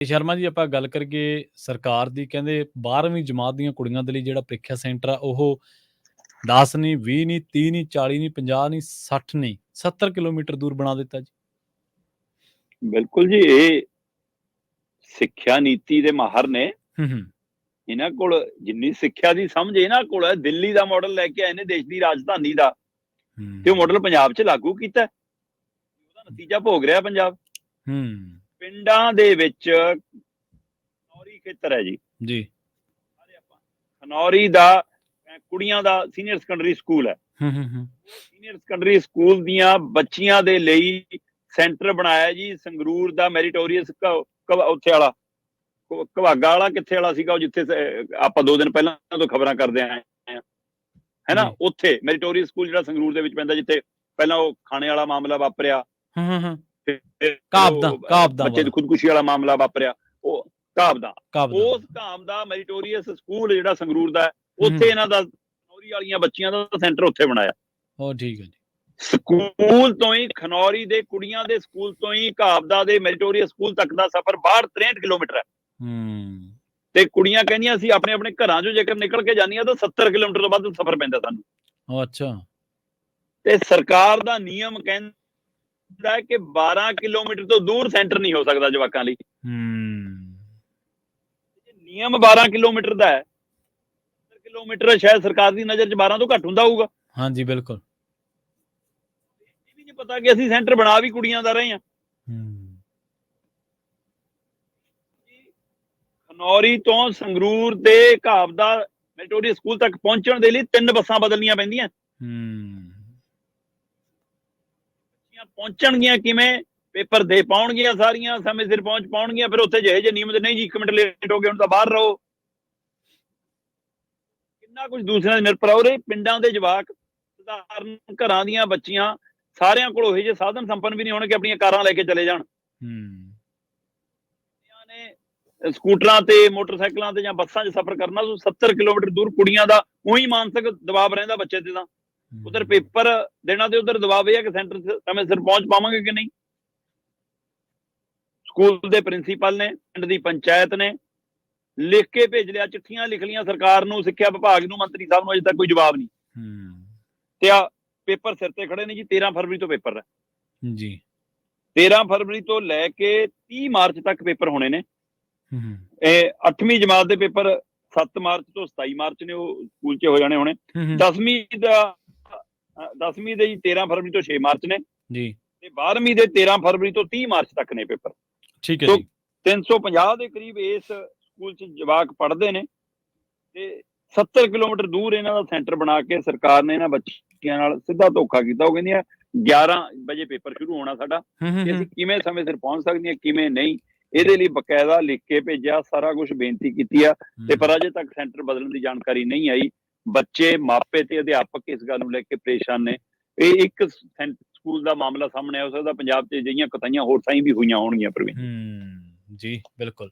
ਤੇ ਸ਼ਰਮਾ ਜੀ ਆਪਾਂ ਗੱਲ ਕਰੀਏ ਸਰਕਾਰ ਦੀ ਕਹਿੰਦੇ 12ਵੀਂ ਜਮਾਤ ਦੀਆਂ ਕੁੜੀਆਂ ਦੇ ਲਈ ਜਿਹੜਾ ਪ੍ਰੀਖਿਆ ਸੈਂਟਰ ਆ ਉਹ 10 ਨਹੀਂ 20 ਨਹੀਂ 30 ਨਹੀਂ 40 ਨਹੀਂ 50 ਨਹੀਂ 60 ਨਹੀਂ 70 ਕਿਲੋਮੀਟਰ ਦੂਰ ਬਣਾ ਦਿੱਤਾ ਜੀ। ਬਿਲਕੁਲ ਜੀ, ਇਹ ਸਿੱਖਿਆ ਨੀਤੀ ਦੇ ਮਾਹਰ ਨੇ। ਹੂੰ ਹੂੰ ਇਹਨਾਂ ਕੋਲ ਜਿੰਨੀ ਸਿੱਖਿਆ ਦੀ ਸਮਝ ਇਹਨਾਂ ਕੋਲ ਹੈ, ਦਿੱਲੀ ਦਾ ਮਾਡਲ ਲੈ ਕੇ ਆਏ ਨੇ ਦੇਸ਼ ਦੀ ਰਾਜਧਾਨੀ ਦਾ, ਤੇ ਉਹ ਮਾਡਲ ਪੰਜਾਬ 'ਚ ਲਾਗੂ ਕੀਤਾ। ਉਹਦਾ ਨਤੀਜਾ ਭੋਗ ਰਿਹਾ ਪੰਜਾਬ। ਪਿੰਡਾਂ ਦੇ ਵਿੱਚ ਖਨੌਰੀ ਖੇਤਰ ਹੈ ਜੀ ਜੀ ਖਨੌਰੀ ਦਾ ਕੁੜੀਆਂ ਦਾ ਸੀਨੀਅਰ ਸੈਕੰਡਰੀ ਸਕੂਲ ਹੈ। ਸੀਨੀਅਰ ਸੈਕੰਡਰੀ ਸਕੂਲ ਦੀਆਂ ਬੱਚੀਆਂ ਦੇ ਲਈ ਸੈਂਟਰ ਬਣਾਇਆ ਜੀ ਸੰਗਰੂਰ ਦਾ ਮੈਰੀਟੋਰੀਅਸ ਉੱਥੇ ਵਾਲਾ ਘਵਾਗਾ ਵਾਲਾ ਕਿੱਥੇ ਵਾਲਾ ਸੀਗਾ ਉਹ ਜਿੱਥੇ ਆਪਾਂ 2 ਦਿਨ ਪਹਿਲਾਂ ਤੋਂ ਖਬਰਾਂ ਕਰਦੇ ਆਏ ਹੈ ਨਾ, ਉੱਥੇ ਮੈਰੀਟੋਰੀਅਸ ਸਕੂਲ ਜਿਹੜਾ ਸੰਗਰੂਰ ਦੇ ਵਿੱਚ ਪੈਂਦਾ, ਜਿੱਥੇ ਪਹਿਲਾਂ ਉਹ ਖਾਣੇ ਵਾਲਾ ਮਾਮਲਾ ਵਾਪਰਿਆ, ਬੱਚੇ ਦੀ ਖੁਦਕੁਸ਼ੀ ਵਾਲਾ ਮਾਮਲਾ ਵਾਪਰਿਆ, ਉਹ ਘਾਬ ਦਾ ਉਸ ਘਾਬ ਦਾ ਮੈਰੀਟੋਰੀਅਸ ਸਕੂਲ ਜਿਹੜਾ ਸੰਗਰੂਰ ਦਾ, ਉੱਥੇ ਇਹਨਾਂ ਦਾ ਖਨੌਰੀ ਵਾਲੀਆਂ ਬੱਚੀਆਂ ਦਾ ਸੈਂਟਰ ਉੱਥੇ ਬਣਾਇਆ। ਠੀਕ ਹੈ ਜੀ। ਸਕੂਲ ਤੋਂ ਹੀ ਖਨੌਰੀ ਦੇ ਕੁੜੀਆਂ ਦੇ ਸਕੂਲ ਤੋਂ ਹੀ ਘਾਬਦਾ ਦੇ ਮੈਰੀਟੋਰੀਅਸ ਸਕੂਲ ਤੱਕ ਦਾ ਸਫ਼ਰ 63 ਕਿਲੋਮੀਟਰ ਹੈ। ਤੇ ਕੁੜੀਆਂ ਕਹਿੰਦੀਆਂ ਅਸੀਂ ਆਪਣੇ ਆਪਣੇ ਘਰਾਂ ਚੋਂ ਜੇਕਰ ਨਿਕਲ ਕੇ ਜਾਂਦੀਆਂ ਤਾਂ 70 ਕਿਲੋਮੀਟਰ ਤੋਂ ਵੱਧ ਸਫ਼ਰ ਪੈਂਦਾ ਸਾਨੂੰ। ਅੱਛਾ। ਤੇ ਸਰਕਾਰ ਦਾ ਨਿਯਮ ਕਹਿੰਦਾ ਹੈ ਕਿ 12 ਕਿਲੋਮੀਟਰ ਤੋਂ ਦੂਰ ਸੈਂਟਰ ਨਹੀਂ ਹੋ ਸਕਦਾ ਜਵਾਕਾਂ ਲਈ। ਨਿਯਮ 12 ਕਿਲੋਮੀਟਰ ਦਾ ਹੈ, 70 ਕਿਲੋਮੀਟਰ ਸ਼ਾਇਦ ਸਰਕਾਰ ਦੀ ਨਜ਼ਰ 'ਚ 12 ਤੋਂ ਘੱਟ ਹੁੰਦਾ ਹੋਊਗਾ। ਹਾਂਜੀ ਬਿਲਕੁਲ। ਇਹ ਵੀ ਨਹੀਂ ਪਤਾ ਕਿ ਅਸੀਂ ਸੈਂਟਰ ਬਣਾ ਵੀ ਕੁੜੀਆਂ ਦਾ ਰਹੇ ਹਾਂ। ਖਨੌਰੀ ਤੋਂ ਸੰਗਰੂਰ ਤੇ ਘਾਬਦਾ ਮੈਰੀਟੋਰੀਅਸ ਸਕੂਲ ਤੱਕ ਪਹੁੰਚਣ ਦੇ ਲਈ 3 ਬੱਸਾਂ ਬਦਲਣੀਆਂ ਪੈਂਦੀਆਂ। ਪਹੁੰਚਣਗੀਆਂ ਕਿਵੇਂ? ਪੇਪਰ ਦੇ ਪਾਉਣਗੀਆਂ, ਸਾਰੀਆਂ ਸਮੇਂ ਸਿਰ ਪਹੁੰਚ ਪਾਉਣਗੀਆਂ, ਫਿਰ ਉੱਥੇ ਜਿਹੇ ਜਿਹੇ ਨਿਯਮ ਦੇ ਨਹੀਂ ਜੀ 1 ਮਿੰਟ ਲੇਟ ਹੋ ਗਏ ਹੁਣ ਤਾਂ ਬਾਹਰ ਰਹੋ। ਕਿੰਨਾ ਕੁਝ ਦੂਸਰਿਆਂ ਦੇ ਨਿਰਭਰ ਹੋ ਰਹੇ। ਪਿੰਡਾਂ ਦੇ ਜਵਾਕ, ਸਧਾਰਨ ਘਰਾਂ ਦੀਆਂ ਬੱਚੀਆਂ, ਸਾਰਿਆਂ ਕੋਲ ਉਹੋ ਜਿਹੇ ਸਾਧਨ ਸੰਪੰਨ ਵੀ ਨਹੀਂ ਹੋਣਗੇ ਆਪਣੀਆਂ ਕਾਰਾਂ ਲੈ ਕੇ ਚਲੇ ਜਾਣ। ਸਕੂਟਰਾਂ ਤੇ ਮੋਟਰਸਾਈਕਲਾਂ ਤੇ ਜਾਂ ਬੱਸਾਂ 'ਚ ਸਫ਼ਰ ਕਰਨਾ, 70 ਕਿਲੋਮੀਟਰ ਦੂਰ। ਕੁੜੀਆਂ ਦਾ ਉਹੀ ਮਾਨਸਿਕ ਦਬਾਅ ਰਹਿੰਦਾ ਬੱਚੇ ਤੇ, ਤਾਂ ਉਧਰ ਪੇਪਰ ਦੇਣਾ ਤੇ ਉਧਰ ਦਬਾਅ ਇਹ ਹੈ ਕਿ ਸੈਂਟਰ ਸਮੇਂ ਸਿਰ ਪਹੁੰਚ ਪਾਵਾਂਗੇ ਕਿ ਨਹੀਂ। ਸਕੂਲ ਦੇ ਪ੍ਰਿੰਸੀਪਲ ਨੇ, ਪਿੰਡ ਦੀ ਪੰਚਾਇਤ ਨੇ ਲਿਖ ਕੇ ਭੇਜ ਲਿਆ, ਚਿੱਠੀਆਂ ਲਿਖ ਲਈਆਂ ਸਰਕਾਰ ਨੂੰ, ਸਿੱਖਿਆ ਵਿਭਾਗ ਨੂੰ, ਮੰਤਰੀ ਸਾਹਿਬ ਨੂੰ, ਅਜੇ ਤੱਕ ਕੋਈ ਜਵਾਬ ਨਹੀਂ। ਤੇ ਆ ਪੇਪਰ ਸਿਰ ਤੇ ਖੜੇ ਨੇ ਜੀ। 13 ਫਰਵਰੀ ਤੋਂ ਪੇਪਰ ਹੈ ਜੀ। 13 ਫਰਵਰੀ ਤੋਂ ਲੈ ਕੇ 30 ਮਾਰਚ ਤੱਕ ਪੇਪਰ ਹੋਣੇ ਨੇ। ਇਹ 8ਵੀਂ ਜਮਾਤ ਦੇ ਪੇਪਰ 7 ਮਾਰਚ ਤੋਂ 27 ਮਾਰਚ ਨੇ, ਉਹ ਸਕੂਲ 'ਚ ਹੋ ਜਾਣੇ ਹੋਣੇ। 10ਵੀਂ ਦੇ ਜੀ 13 ਫਰਵਰੀ ਤੋਂ 6 ਮਾਰਚ ਨੇ ਜੀ, ਤੇ 12ਵੀਂ ਦੇ 13 ਫਰਵਰੀ ਤੋਂ 30 ਮਾਰਚ ਤੱਕ ਨੇ ਪੇਪਰ। ਠੀਕ ਹੈ ਜੀ। 350 ਦੇ ਕਰੀਬ ਇਸ ਸਕੂਲ 'ਚ ਜਵਾਕ ਪੜ੍ਹਦੇ ਨੇ, ਤੇ 70 ਕਿਲੋਮੀਟਰ ਦੂਰ ਇਹਨਾਂ ਦਾ ਸੈਂਟਰ ਬਣਾ ਕੇ ਸਰਕਾਰ ਨੇ ਇਹਨਾਂ ਬੱਚਿਆਂ ਨਾਲ ਸਿੱਧਾ ਧੋਖਾ ਕੀਤਾ। ਉਹ ਕਹਿੰਦੀਆਂ 11 ਵਜੇ ਪੇਪਰ ਸ਼ੁਰੂ ਹੋਣਾ ਸਾਡਾ, ਕਿ ਅਸੀਂ ਕਿਵੇਂ ਸਮੇਂ ਸਿਰ ਪਹੁੰਚ ਸਕਦੀਆਂ ਕਿਵੇਂ ਨਹੀਂ। ਇਹਦੇ ਲਈ ਬਕਾਇਦਾ ਲਿਖ ਕੇ ਭੇਜਿਆ, ਸਾਰਾ ਕੁਝ ਬੇਨਤੀ ਕੀਤੀ ਆ, ਤੇ ਪਰ ਅਜੇ ਤੱਕ ਸੈਂਟਰ ਬਦਲਣ ਦੀ ਜਾਣਕਾਰੀ ਨਹੀਂ ਆਈ। ਬੱਚੇ, ਮਾਪੇ ਤੇ ਅਧਿਆਪਕ ਇਸ ਗੱਲ ਨੂੰ ਲੈ ਕੇ ਪਰੇਸ਼ਾਨ ਨੇ। ਇਹ ਇੱਕ ਸਕੂਲ ਦਾ ਮਾਮਲਾ ਸਾਹਮਣੇ ਆ ਸਕਦਾ, ਪੰਜਾਬ 'ਚ ਅਜਿਹੀਆਂ ਕਤਾਈਆਂ ਹੋਰ ਸਾਈਂ ਵੀ ਹੋਈਆਂ ਹੋਣਗੀਆਂ ਪ੍ਰਵੀਨ ਜੀ। ਬਿਲਕੁਲ।